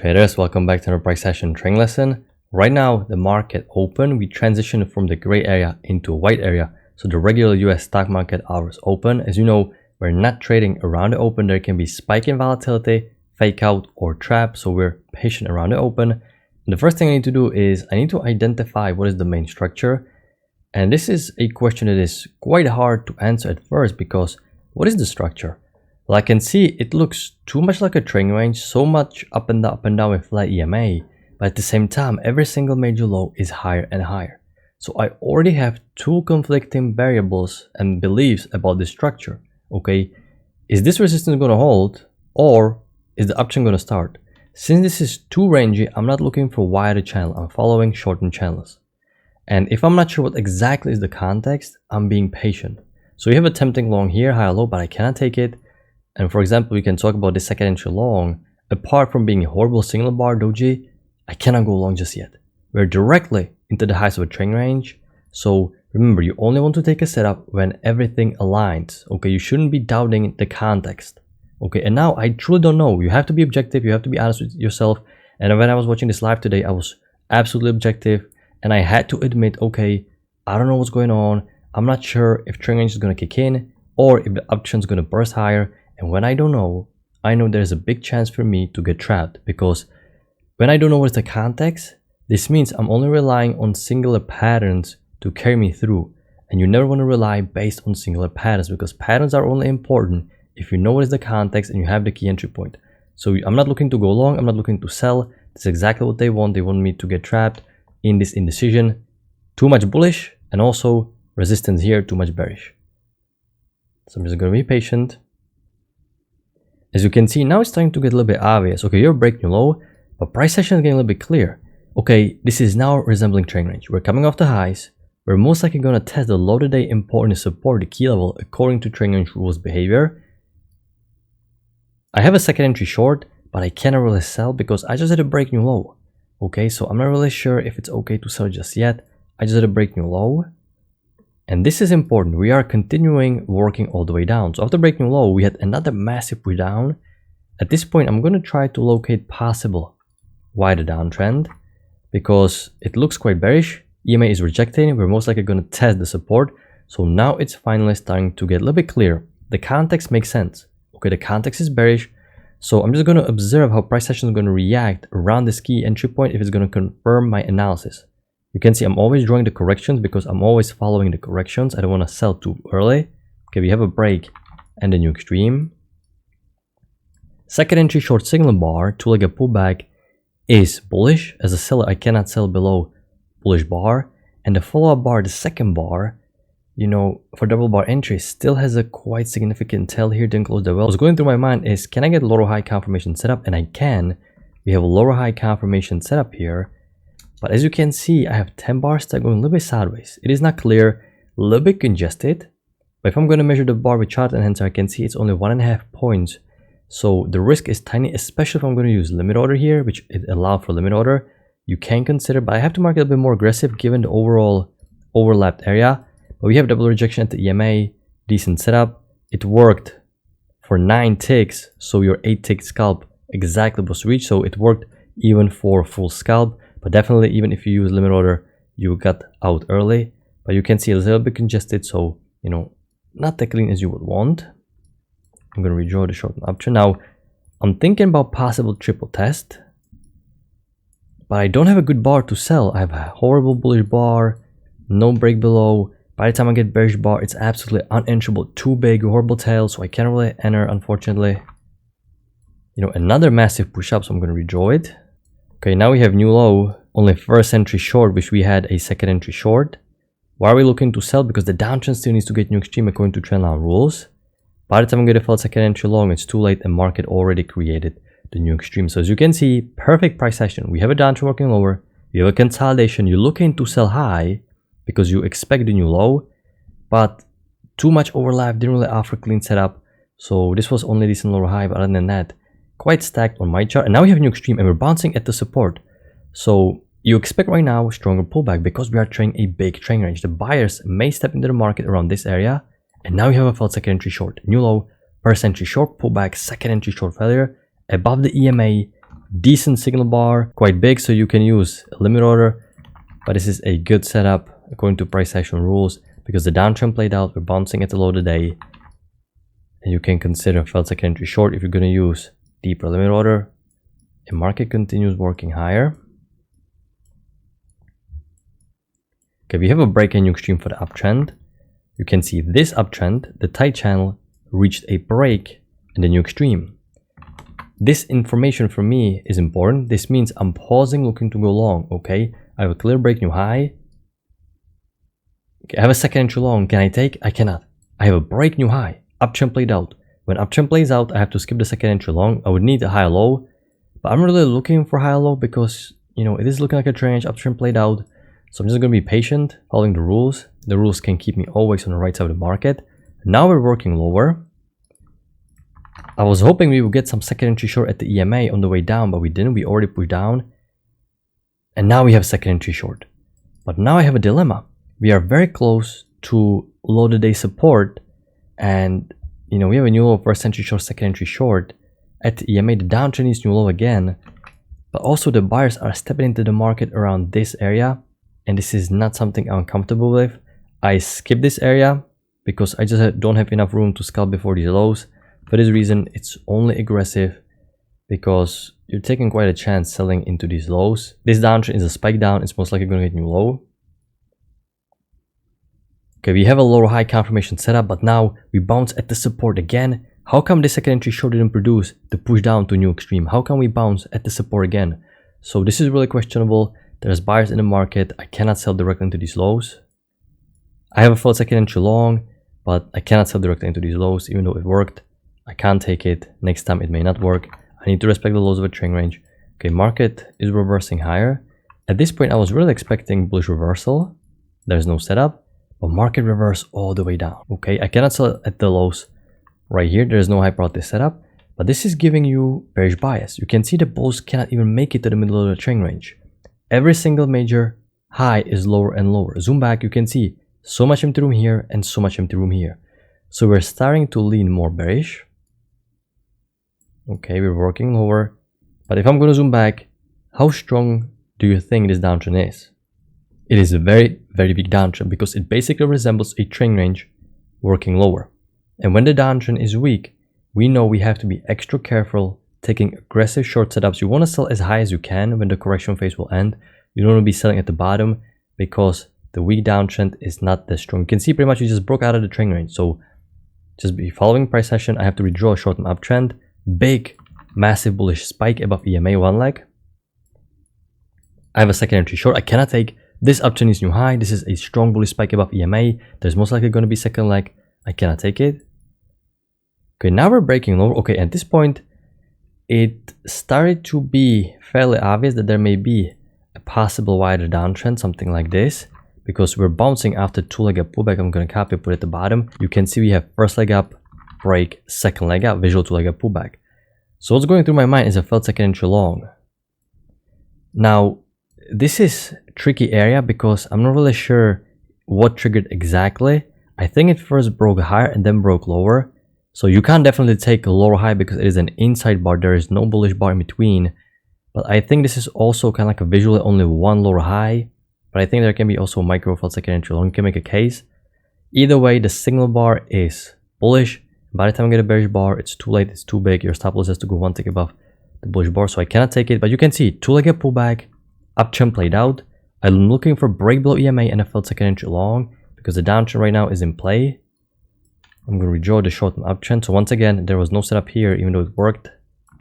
Traders, welcome back to another price session trading lesson. Right now, the market open. We transitioned from the gray area into a white area. So the regular US stock market hours open. As you know, we're not trading around the open. There can be spike in volatility, fake out, or trap. So we're patient around the open. And the first thing I need to do is I need to identify what is the main structure. And this is a question that is quite hard to answer at first because what is the structure? Well, I can see it looks too much like a trading range, so much up and down with flat EMA, but at the same time, every single major low is higher and higher. So I already have two conflicting variables and beliefs about this structure. Okay, is this resistance going to hold, or is the uptrend going to start? Since this is too rangy, I'm not looking for wider channel. I'm following shortened channels. And if I'm not sure what exactly is the context, I'm being patient. So you have a tempting long here, high or low, but I cannot take it. And for example, we can talk about this second entry long. Apart from being a horrible single bar doji, I cannot go long just yet. We're directly into the highs of a trend range. So remember, you only want to take a setup when everything aligns. Okay, you shouldn't be doubting the context. Okay, and now I truly don't know. You have to be objective. You have to be honest with yourself. And when I was watching this live today, I was absolutely objective. And I had to admit, okay, I don't know what's going on. I'm not sure if trend range is going to kick in or if the uptrend is going to burst higher. And when I don't know, I know there's a big chance for me to get trapped, because when I don't know what's the context, this means I'm only relying on singular patterns to carry me through. And you never want to rely based on singular patterns, because patterns are only important if you know what is the context and you have the key entry point. So I'm not looking to go long, I'm not looking to sell. That's exactly what they want. They want me to get trapped in this indecision. Too much bullish, and also resistance here, too much bearish. So I'm just going to be patient. As you can see, now it's starting to get a little bit obvious. Okay, you're breaking low, but price action is getting a little bit clear. Okay, this is now resembling trend range. We're coming off the highs. We're most likely going to test the low today important support, the key level, according to trend range rules behavior. I have a second entry short, but I cannot really sell because I just had a break new low. Okay, so I'm not really sure if it's okay to sell just yet. I just had a break new low. And this is important. We are continuing working all the way down. So after breaking low, we had another massive push down. At this point, I'm going to try to locate possible wider downtrend because it looks quite bearish. EMA is rejecting. We're most likely going to test the support. So now it's finally starting to get a little bit clear. The context makes sense. Okay, the context is bearish. So I'm just going to observe how price action is going to react around this key entry point if it's going to confirm my analysis. You can see I'm always drawing the corrections because I'm always following the corrections. I don't want to sell too early. Okay, we have a break and a new extreme. Second entry short signal bar, two-legged pullback is bullish. As a seller, I cannot sell below bullish bar. And the follow-up bar, the second bar, you know, for double bar entry still has a quite significant tail here. Didn't close the well. What's going through my mind is, can I get lower high confirmation setup? And I can. We have a lower high confirmation setup here. But as you can see, I have 10 bars that are going a little bit sideways. It is not clear, a little bit congested. But if I'm going to measure the bar with chart enhancer, I can see it's only 1.5 points. So the risk is tiny, especially if I'm going to use limit order here, which it allows for limit order. You can consider, but I have to mark it a bit more aggressive given the overall overlapped area. But we have double rejection at the EMA, decent setup. It worked for 9 ticks, so your 8 tick scalp exactly was reached. So it worked even for full scalp. But definitely, even if you use limit order, you got out early. But you can see it's a little bit congested, so, you know, not that clean as you would want. I'm going to redraw the short option. Now, I'm thinking about possible triple test. But I don't have a good bar to sell. I have a horrible bullish bar, no break below. By the time I get bearish bar, it's absolutely unenterable. Too big, horrible tail, so I can't really enter, unfortunately. You know, another massive push up, so I'm going to redraw it. Okay, now we have new low, only first entry short, which we had a second entry short. Why are we looking to sell? Because the downtrend still needs to get new extreme according to trendline rules. By the time I'm going to fill second entry long, it's too late and market already created the new extreme. So as you can see, perfect price action. We have a downtrend working lower. You have a consolidation. You're looking to sell high because you expect the new low, but too much overlap, didn't really offer clean setup. So this was only decent lower high, but other than that, quite stacked on my chart. And now we have a new extreme and we're bouncing at the support. So you expect right now a stronger pullback because we are trading a big trend range. The buyers may step into the market around this area. And now you have a failed second entry short. New low, first entry short pullback, second entry short failure above the EMA. decent signal bar, quite big, so you can use a limit order. But this is a good setup according to price action rules because the downtrend played out. We're bouncing at the low of the day. And you can consider failed second entry short if you're going to use deeper limit order. The market continues working higher. Okay, we have a break and new extreme for the uptrend. You can see this uptrend, the tight channel, reached a break in the new extreme. This information for me is important. This means I'm pausing, looking to go long. Okay, I have a clear break new high. Okay, I have a second entry long. Can I take? I cannot. I have a break new high. Uptrend played out. When uptrend plays out, I have to skip the second entry long. I would need a high low, but I'm really looking for high low because, you know, it is looking like a trend. Uptrend played out. So I'm just going to be patient, following the rules. The rules can keep me always on the right side of the market. Now we're working lower. I was hoping we would get some second entry short at the EMA on the way down, but we didn't. We already pushed down. And now we have second entry short. But now I have a dilemma. We are very close to low of the day support. And, you know, we have a new low first entry short, second entry short. At the EMA, the downtrend is new low again. But also the buyers are stepping into the market around this area. And this is not something I'm comfortable with. I skip this area because I just don't have enough room to scalp before these lows. For this reason, it's only aggressive because you're taking quite a chance selling into these lows. This downtrend is a spike down. It's most likely going to get new low. Okay, we have a lower high confirmation setup, but now we bounce at the support again. How come this second entry short didn't produce the push down to new extreme? How come we bounce at the support again? So this is really questionable. There's buyers in the market. I cannot sell directly into these lows. I have a full second entry long, but I cannot sell directly into these lows, even though it worked. I can't take it. Next time it may not work. I need to respect the lows of a trend range. Okay, market is reversing higher. At this point, I was really expecting bullish reversal. There's no setup, but market reverse all the way down. Okay, I cannot sell at the lows right here. There is no high probability setup, but this is giving you bearish bias. You can see the bulls cannot even make it to the middle of the trend range. Every single major high is lower and lower. Zoom back, you can see so much empty room here and so much empty room here. So we're starting to lean more bearish. Okay, we're working lower. But if I'm going to zoom back, how strong do you think this downtrend is? It is a very, very big downtrend because it basically resembles a trend range working lower. And when the downtrend is weak, we know we have to be extra careful taking aggressive short setups. You want to sell as high as you can when the correction phase will end. You don't want to be selling at the bottom because the weak downtrend is not that strong. You can see pretty much you just broke out of the trend range. So just be following price session. I have to redraw a short-term uptrend. Big, massive bullish spike above EMA one leg. I have a second entry short. I cannot take this uptrend is new high. This is a strong bullish spike above EMA. There's most likely going to be second leg. I cannot take it. Okay, now we're breaking lower. Okay, at this point, it started to be fairly obvious that there may be a possible wider downtrend, something like this, because we're bouncing after two-leg up pullback. I'm going to copy put at the bottom. You can see we have first leg up, break, second leg up, visual two-leg up pullback. So what's going through my mind is a failed second entry long. Now, this is a tricky area because I'm not really sure what triggered exactly. I think it first broke higher and then broke lower. So you can't definitely take a lower high because it is an inside bar. There is no bullish bar in between. But I think this is also kind of like a visually only one lower high. But I think there can be also micro failed second entry long. You can make a case. Either way, the signal bar is bullish. By the time I get a bearish bar, it's too late. It's too big. Your stop loss has to go one tick above the bullish bar. So I cannot take it. But you can see two-legged pullback, uptrend played out. I'm looking for break below EMA and a failed second entry long because the downtrend right now is in play. I'm going to redraw the short-term uptrend. So once again, there was no setup here, even though it worked.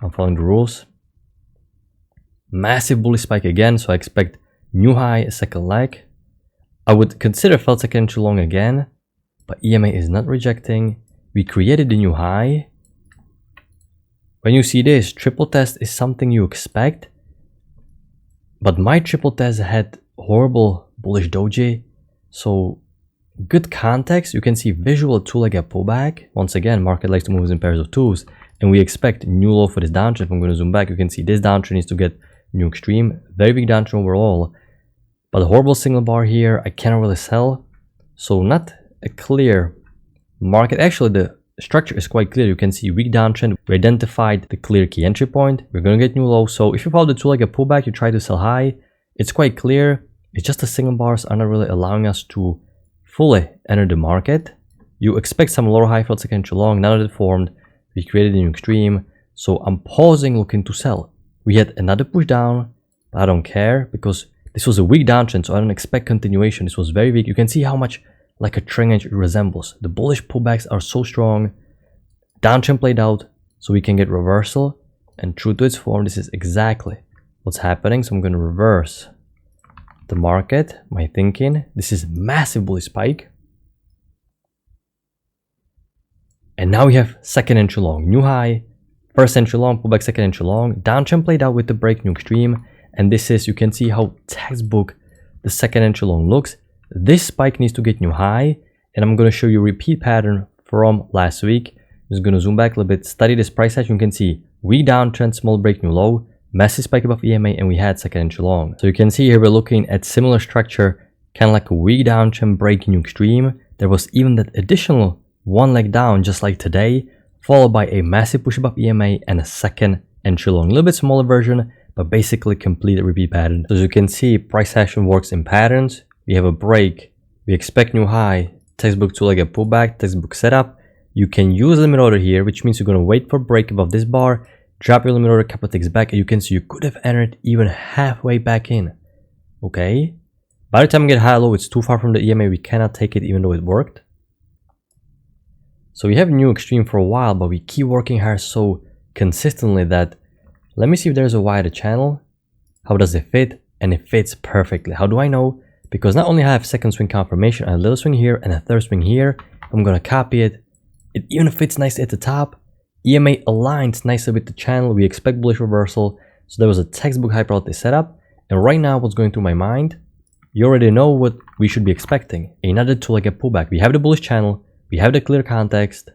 I'm following the rules. Massive bullish spike again. So I expect new high, second leg. I would consider failed second entry long again, but EMA is not rejecting. We created the new high. When you see this, triple test is something you expect. But my triple test had horrible bullish doji. So good context, you can see visual two-legged pullback. Once again, market likes to move in pairs of twos, and we expect new low for this downtrend. If I'm going to zoom back, you can see this downtrend needs to get new extreme. Very big downtrend overall, but a horrible signal bar here. I cannot really sell, so not a clear market. Actually, the structure is quite clear. You can see weak downtrend. We identified the clear key entry point. We're going to get new low. So if you follow the two-legged pullback, you try to sell high. It's quite clear. It's just the signal bars are not really allowing us to fully enter the market. You expect some lower high failed second entry long. Now that it formed, we created a new extreme. So I'm pausing, looking to sell. We had another push down, but I don't care because this was a weak downtrend, so I don't expect continuation. This was very weak. You can see how much like a trend it resembles. The bullish pullbacks are so strong. Downtrend played out, so we can get reversal. And true to its form, this is exactly what's happening. So I'm going to reverse the market, my thinking. This is massive bullish spike. And now we have second entry long, new high, first entry long, pullback, second entry long. Downtrend played out with the break, new extreme. And this is, you can see how textbook the second entry long looks. This spike needs to get new high. And I'm going to show you a repeat pattern from last week. I'm just going to zoom back a little bit, study this price action. You can see weak downtrend, small break, new low, massive spike above EMA, and we had second entry long. So you can see here we're looking at similar structure, kind of like a weak downtrend, break, new extreme. There was even that additional one leg down just like today, followed by a massive push above EMA and a second entry long. A little bit smaller version, but basically complete repeat pattern. So as you can see, price action works in patterns. We have a break, we expect new high, textbook two-legged pullback, textbook setup. You can use limit order here, which means you're going to wait for break above this bar, drop your limit order, couple ticks back, and you can see you could have entered even halfway back in. Okay, by the time we get high low, it's too far from the EMA, we cannot take it even though it worked. So we have a new extreme for a while, but we keep working hard so consistently that, let me see if there's a wider channel. How does it fit? And it fits perfectly. How do I know? Because not only I have second swing confirmation, I have a little swing here and a third swing here. I'm going to copy it. It even fits nicely at the top. EMA aligns nicely with the channel. We expect bullish reversal. So there was a textbook high probability setup. And right now what's going through my mind, you already know what we should be expecting. Another two-legged pullback. We have the bullish channel. We have the clear context.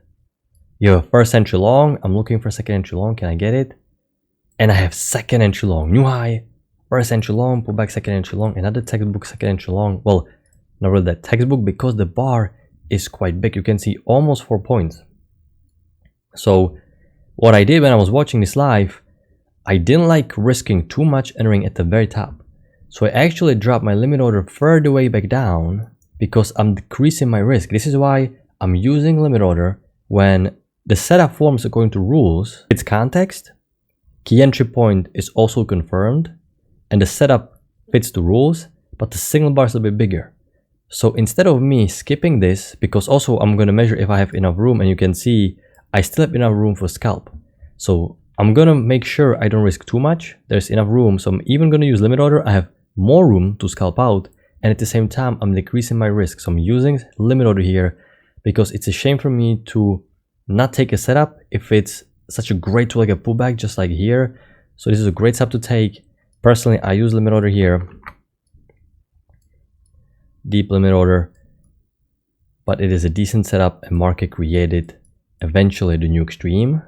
You have a first entry long. I'm looking for second entry long. Can I get it? And I have second entry long, new high, first entry long, pullback, second entry long, another textbook, second entry long. Well, not really that textbook because the bar is quite big. You can see almost 4 points. So what I did when I was watching this live, I didn't like risking too much entering at the very top. So I actually dropped my limit order further way back down because I'm decreasing my risk. This is why I'm using limit order when the setup forms according to rules. Its context, key entry point is also confirmed, and the setup fits the rules, but the signal bar is a bit bigger. So instead of me skipping this, because also I'm going to measure if I have enough room, and you can see I still have enough room for scalp. So I'm going to make sure I don't risk too much. There's enough room, so I'm even going to use limit order. I have more room to scalp out, and at the same time I'm decreasing my risk. So I'm using limit order here because it's a shame for me to not take a setup if it's such a great two-legged pullback just like here. So this is a great step to take. Personally, I use limit order here, deep limit order, but it is a decent setup and market created eventually the new extreme.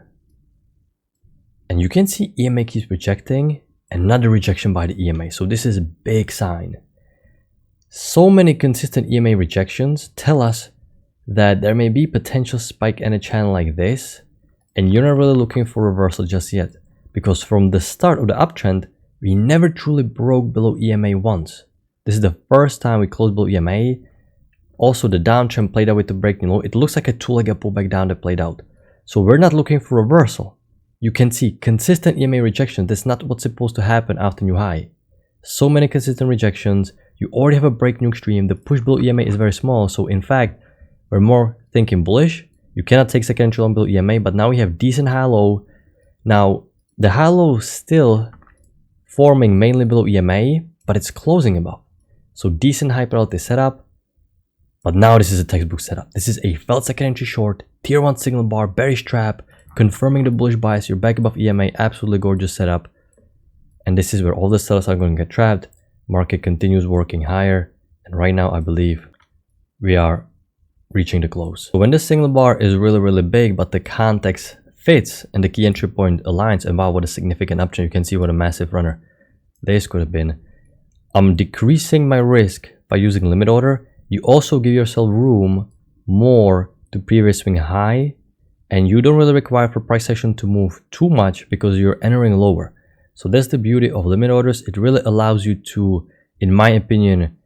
And you can see EMA keeps rejecting, another rejection by the EMA. So this is a big sign. So many consistent EMA rejections tell us that there may be potential spike in a channel like this, and you're not really looking for reversal just yet, because from the start of the uptrend, we never truly broke below EMA once. This is the first time we closed below EMA. Also, the downtrend played out with the breaking low. It looks like a two-legged pullback down that played out. So we're not looking for reversal. You can see consistent EMA rejection. That's not what's supposed to happen after new high. So many consistent rejections. You already have a break new extreme. The push below EMA is very small. So in fact, we're more thinking bullish. You cannot take second entry long below EMA, but now we have decent high low. Now the high low is still forming mainly below EMA, but it's closing above. So decent high probability setup. But now this is a textbook setup. This is a failed second entry short, tier 1 signal bar, bearish trap, confirming the bullish bias. You're back above EMA, absolutely gorgeous setup. And this is where all the sellers are going to get trapped. Market continues working higher. And right now, I believe we are reaching the close. So when the signal bar is really big, but the context fits and the key entry point aligns, and wow, what a significant uptrend. You can see what a massive runner this could have been. I'm decreasing my risk by using limit order. You also give yourself room more to previous swing high and you don't really require for price action to move too much because you're entering lower. So that's the beauty of limit orders. It really allows you to, in my opinion,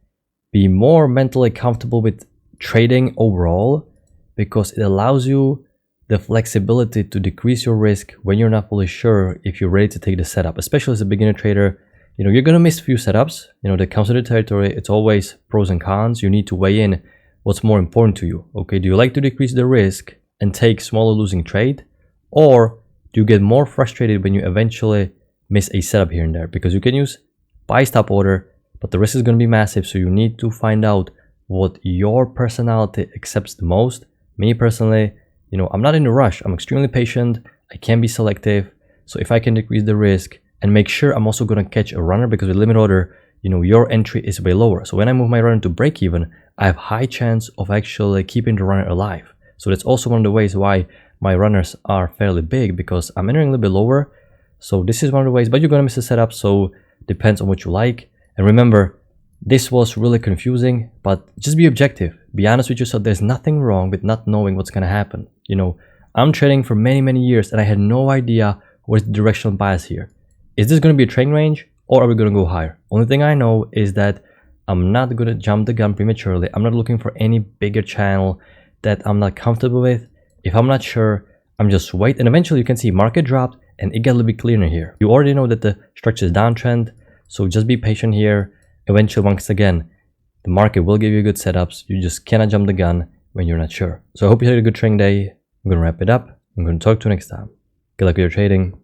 be more mentally comfortable with trading overall, because it allows you the flexibility to decrease your risk when you're not fully sure if you're ready to take the setup. Especially as a beginner trader, you know, you're gonna miss a few setups, you know, that comes with the territory. It's always pros and cons. You need to weigh in what's more important to you. Okay, do you like to decrease the risk and take smaller losing trade, or do you get more frustrated when you eventually miss a setup here and there? Because you can use buy stop order, but the risk is going to be massive. So you need to find out what your personality accepts the most. Me personally, you know, I'm not in a rush. I'm extremely patient. I can be selective. So if I can decrease the risk and make sure I'm also going to catch a runner, because with limit order, you know, your entry is way lower. So when I move my runner to break even, I have high chance of actually keeping the runner alive. So that's also one of the ways why my runners are fairly big, because I'm entering a little bit lower. So this is one of the ways, but you're going to miss the setup. So depends on what you like. And remember, this was really confusing, but just be objective. Be honest with yourself. There's nothing wrong with not knowing what's going to happen. You know, I'm trading for many years and I had no idea what's the directional bias here. Is this going to be a trend range, or are we going to go higher? Only thing I know is that I'm not going to jump the gun prematurely. I'm not looking for any bigger channel that I'm not comfortable with. If I'm not sure, I'm just wait. And eventually you can see market dropped and it got a little bit clearer here. You already know that the structure is downtrend. So just be patient here. Eventually, once again, the market will give you good setups. You just cannot jump the gun when you're not sure. So I hope you had a good trading day. I'm going to wrap it up. I'm going to talk to you next time. Good luck with your trading.